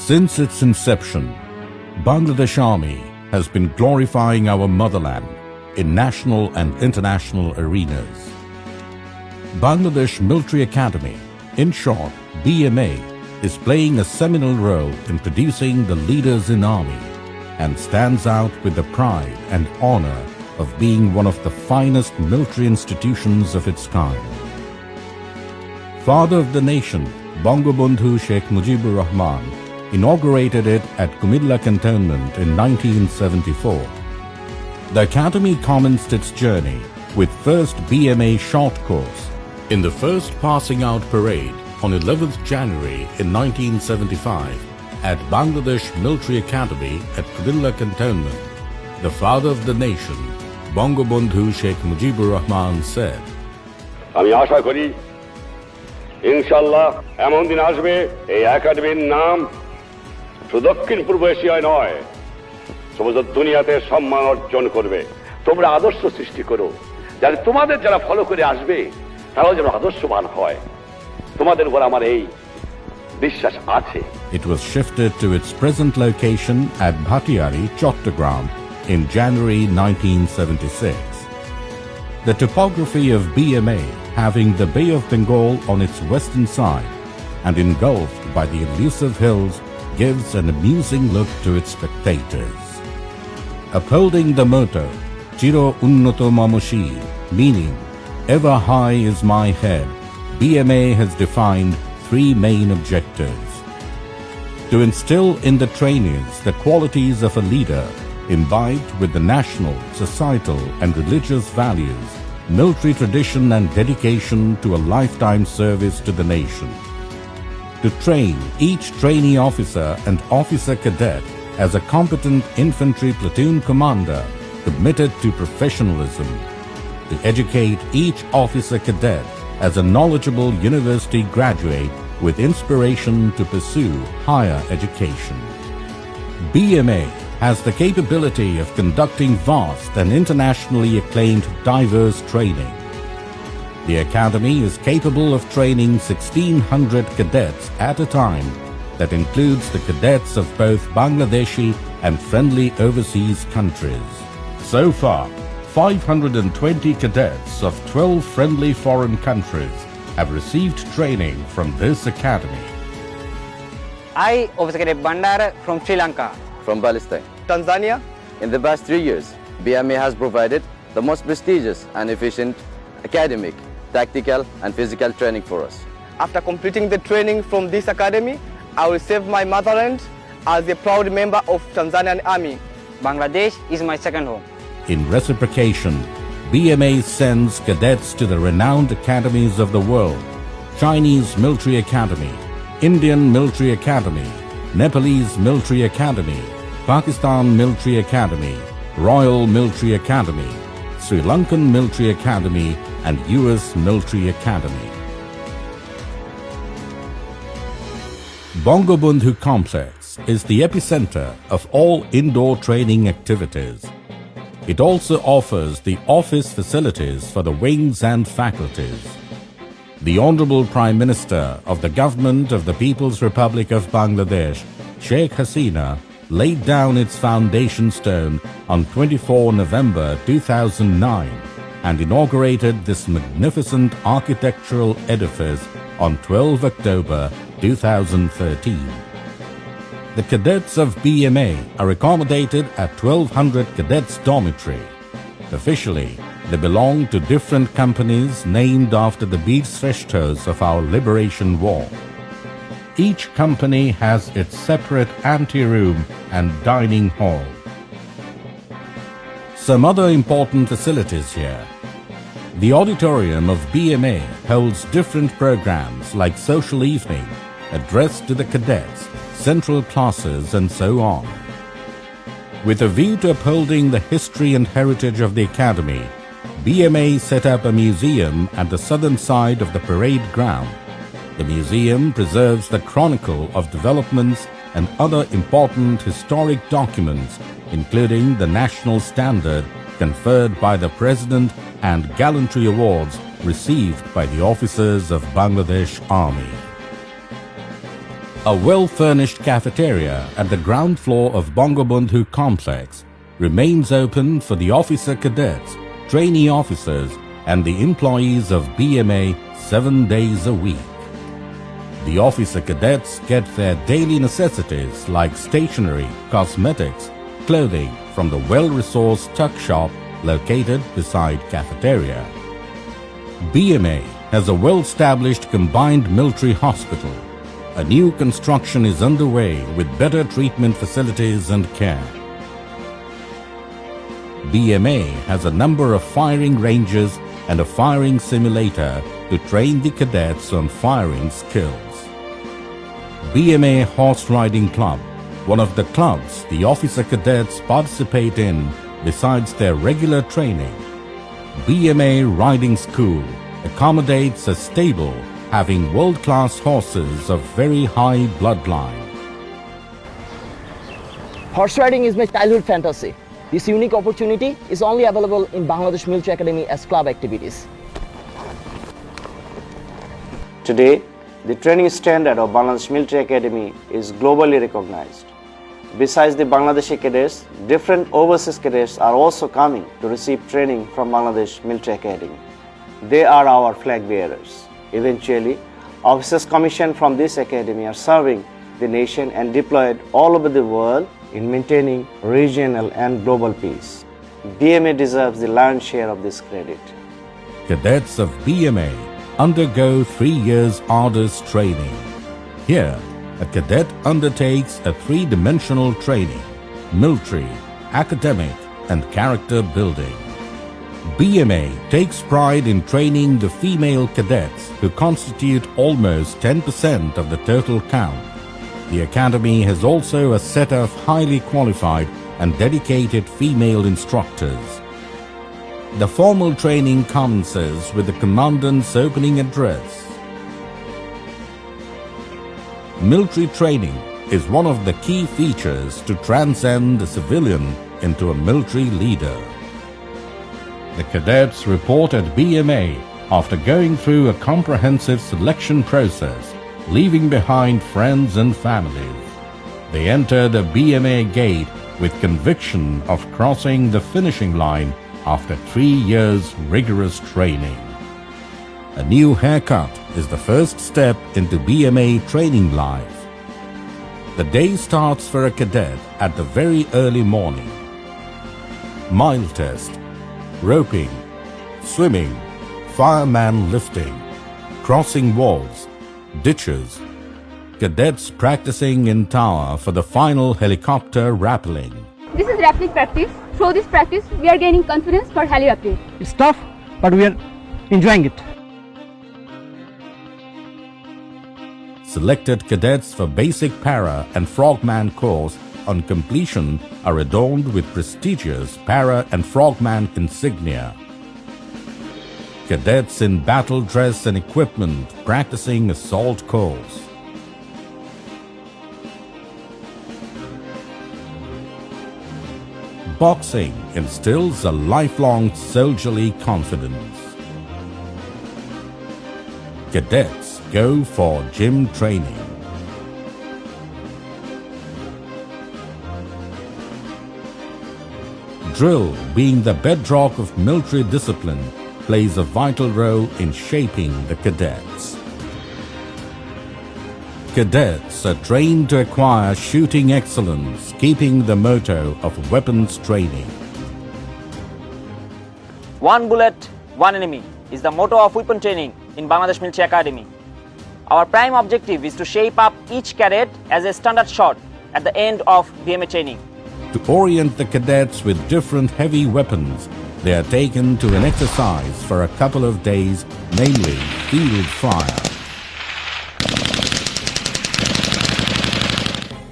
Since its inception, Bangladesh Army has been glorifying our motherland in national and international arenas. Bangladesh Military Academy, in short BMA, is playing a seminal role in producing the leaders in army and stands out with the pride and honor of being one of the finest military institutions of its kind. Father of the nation, Bangabandhu Sheikh Mujibur Rahman, inaugurated it at Kumilla Cantonment in 1974. The academy commenced its journey with first BMA short course in the first passing out parade on 11th January in 1975 at Bangladesh Military Academy at Kumilla Cantonment. The father of the nation, Bangabandhu Sheikh Mujibur Rahman said, আমি আশা করি ইনশাআল্লাহ এমন দিন আসবে এই একাডেমির নাম শুধু দক্ষিণ পূর্ব এশিয়ায় নয় সমগ্র দুনিয়াতে সম্মান অর্জন করবে। তোমরা আদর্শ সৃষ্টি করো যাতে তোমাদের যারা ফলো করে আসবে তারাও যেন আদর্শবান হয়। তোমাদের উপর আমার এই বিশ্বাস আছে। It was shifted to its present location at Bhattiari, Chattogram in January 1976. The topography of BMA, having the Bay of Bengal on its western side and engulfed by the elusive hills, gives an amusing look to its spectators. Upholding the motto, Chiro Unnato Mamoshi, meaning, ever high is my head, BMA has defined three main objectives. To instill in the trainees the qualities of a leader imbibed with the national, societal and religious values, military tradition and dedication to a lifetime service to the nation. To train each trainee officer and officer cadet as a competent infantry platoon commander committed to professionalism. To educate each officer cadet as a knowledgeable university graduate with inspiration to pursue higher education. BMA has the capability of conducting vast and internationally acclaimed diverse training. The academy is capable of training 1,600 cadets at a time that includes the cadets of both Bangladeshi and friendly overseas countries. So far, 520 cadets of 12 friendly foreign countries have received training from this academy. I, Officer Cadet Bandara from Sri Lanka. From Palestine. Tanzania. In the past 3 years, BMA has provided the most prestigious and efficient academic, tactical and physical training for us. After completing the training from this academy, I will serve my motherland as a proud member of Tanzanian Army. Bangladesh is my second home. In reciprocation, BMA sends cadets to the renowned academies of the world: Chinese Military Academy, Indian Military Academy, Nepalese Military Academy, Pakistan Military Academy, Royal Military Academy, Sri Lankan Military Academy, and US Military Academy. Bangabandhu Complex is the epicenter of all indoor training activities. It also offers the office facilities for the wings and faculties. The Honorable Prime Minister of the Government of the People's Republic of Bangladesh, Sheikh Hasina, laid down its foundation stone on 24 November 2009 and inaugurated this magnificent architectural edifice on 12 October 2013. The cadets of BMA are accommodated at 1200 Cadets Dormitory. Officially, they belong to different companies named after the Veer Shreshthas of our liberation war. Each company has its separate anteroom and dining hall. Some other important facilities here. The auditorium of BMA holds different programs like social evening, addressed to the cadets, central classes and so on. With a view to upholding the history and heritage of the academy, BMA set up a museum at the southern side of the parade ground. The museum preserves the chronicle of developments and other important historic documents, including the national standard conferred by the President and gallantry awards received by the officers of Bangladesh Army. A well-furnished cafeteria at the ground floor of Bangabandhu Complex remains open for the officer cadets, trainee officers and the employees of BMA 7 days a week. The officer cadets get their daily necessities like stationery, cosmetics, clothing from the well-resourced tuck shop located beside cafeteria. BMA has a well-established combined military hospital. A new construction is underway with better treatment facilities and care. BMA has a number of firing ranges and a firing simulator to train the cadets on firing skills. BMA Horse Riding Club, one of the clubs the officer cadets participate in besides their regular training. BMA Riding School accommodates a stable having world-class horses of very high bloodline. Horse riding is my childhood fantasy. This unique opportunity is only available in Bangladesh Military Academy as club activities. Today, the training standard of Bangladesh Military Academy is globally recognized. Besides the Bangladeshi cadets, different overseas cadets are also coming to receive training from Bangladesh Military Academy. They are our flag bearers. Eventually, officers commissioned from this academy are serving the nation and deployed all over the world in maintaining regional and global peace. BMA deserves the lion's share of this credit. Cadets of BMA undergo 3 years arduous training. Here, a cadet undertakes a three-dimensional training: military, academic, and character building. BMA takes pride in training the female cadets who constitute almost 10% of the total count. The Academy has also a set of highly qualified and dedicated female instructors. The formal training commences with the Commandant's opening address. Military training is one of the key features to transcend a civilian into a military leader. The cadets report at BMA after going through a comprehensive selection process, leaving behind friends and families. They enter the BMA gate with conviction of crossing the finishing line after 3 years rigorous training. A new haircut is the first step into BMA training life. The day starts for a cadet at the very early morning. Mile test, roping, swimming, fireman lifting, crossing walls, ditches, cadets practicing in tower for the final helicopter rappelling. This is rappelling practice. Through this practice, we are gaining confidence for heli rappelling. It's tough, but we are enjoying it. Selected cadets for basic para and frogman course on completion are adorned with prestigious para and frogman insignia. Cadets in battle dress and equipment practicing assault course. Boxing instills a lifelong soldierly confidence. Cadets go for gym training. Drill, being the bedrock of military discipline, plays a vital role in shaping the cadets. Cadets are trained to acquire shooting excellence, keeping the motto of weapons training. One bullet, one enemy is the motto of weapon training in Bangladesh Military Academy. Our prime objective is to shape up each cadet as a standard shot at the end of BMA training. To orient the cadets with different heavy weapons, they are taken to an exercise for a couple of days, namely field fire.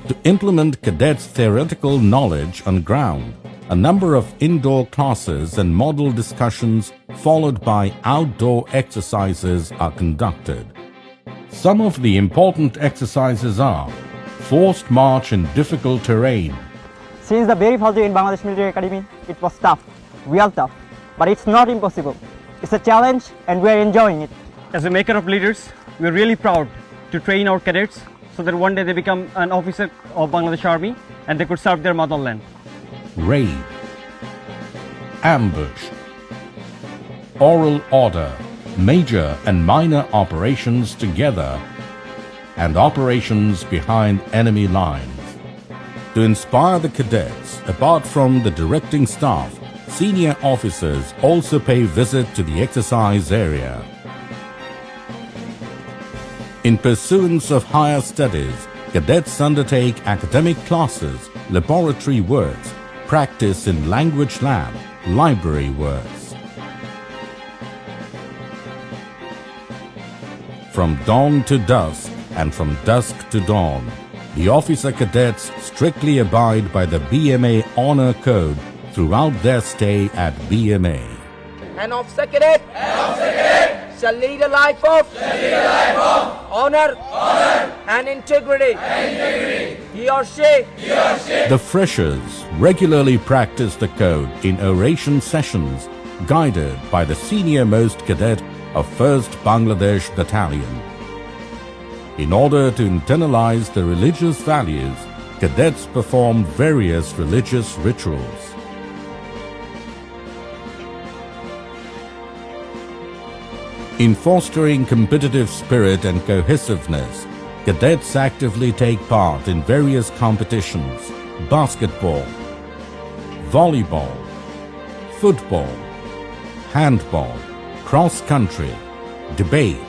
To implement cadets' theoretical knowledge on ground, a number of indoor classes and model discussions followed by outdoor exercises are conducted. Some of the important exercises are forced march in difficult terrain. Since the very first day in Bangladesh Military Academy, it was tough, real tough, but it's not impossible. It's a challenge and we're enjoying it. As a maker of leaders, we're really proud to train our cadets so that one day they become an officer of Bangladesh Army and they could serve their motherland. Raid, ambush, oral order, major and minor operations together, and operations behind enemy lines. To inspire the cadets, apart from the directing staff, senior officers also pay visit to the exercise area. In pursuance of higher studies, cadets undertake academic classes, laboratory works, practice in language lab, library works. From dawn to dusk and from dusk to dawn, the officer cadets strictly abide by the BMA Honor Code throughout their stay at BMA. An officer cadet shall lead a life of honor and integrity. He or she. The freshers regularly practice the code in oration sessions guided by the senior-most cadet of 1st Bangladesh Battalion. In order to internalize the religious values, cadets perform various religious rituals. In fostering competitive spirit and cohesiveness, cadets actively take part in various competitions: basketball, volleyball, football, handball, cross-country, debate,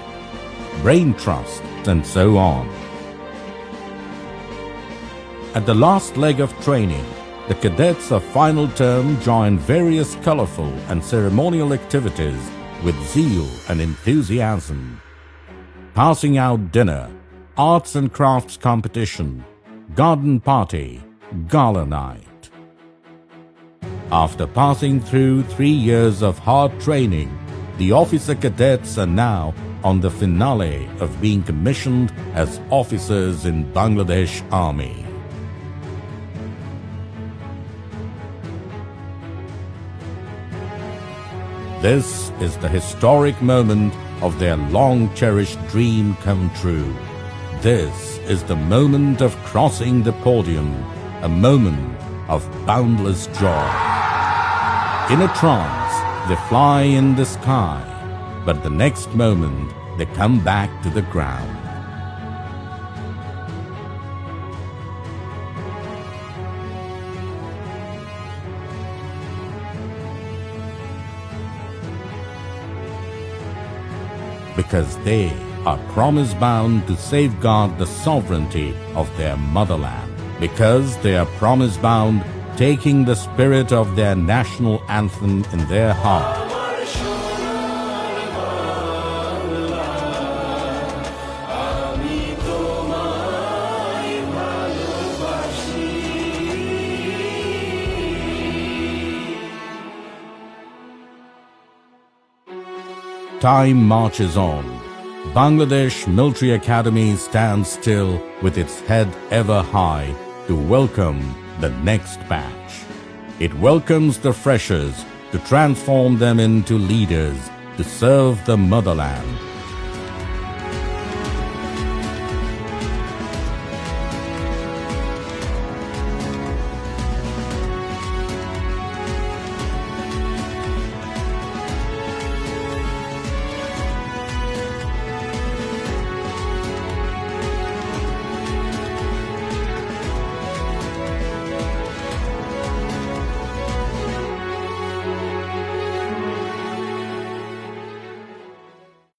brain trust, and so on. At the last leg of training, the cadets of final term join various colorful and ceremonial activities with zeal and enthusiasm. Passing out dinner, arts and crafts competition, garden party, gala night. After passing through 3 years of hard training, the officer cadets are now on the finale of being commissioned as officers in Bangladesh Army. This is the historic moment of their long-cherished dream come true. This is the moment of crossing the podium, a moment of boundless joy. In a trance, they fly in the sky, but the next moment they come back to the ground. Because they are promise-bound to safeguard the sovereignty of their motherland. Because they are promise-bound, taking the spirit of their national anthem in their heart. Time marches on. Bangladesh Military Academy stands still with its head ever high to welcome the next batch. It welcomes the freshers to transform them into leaders to serve the motherland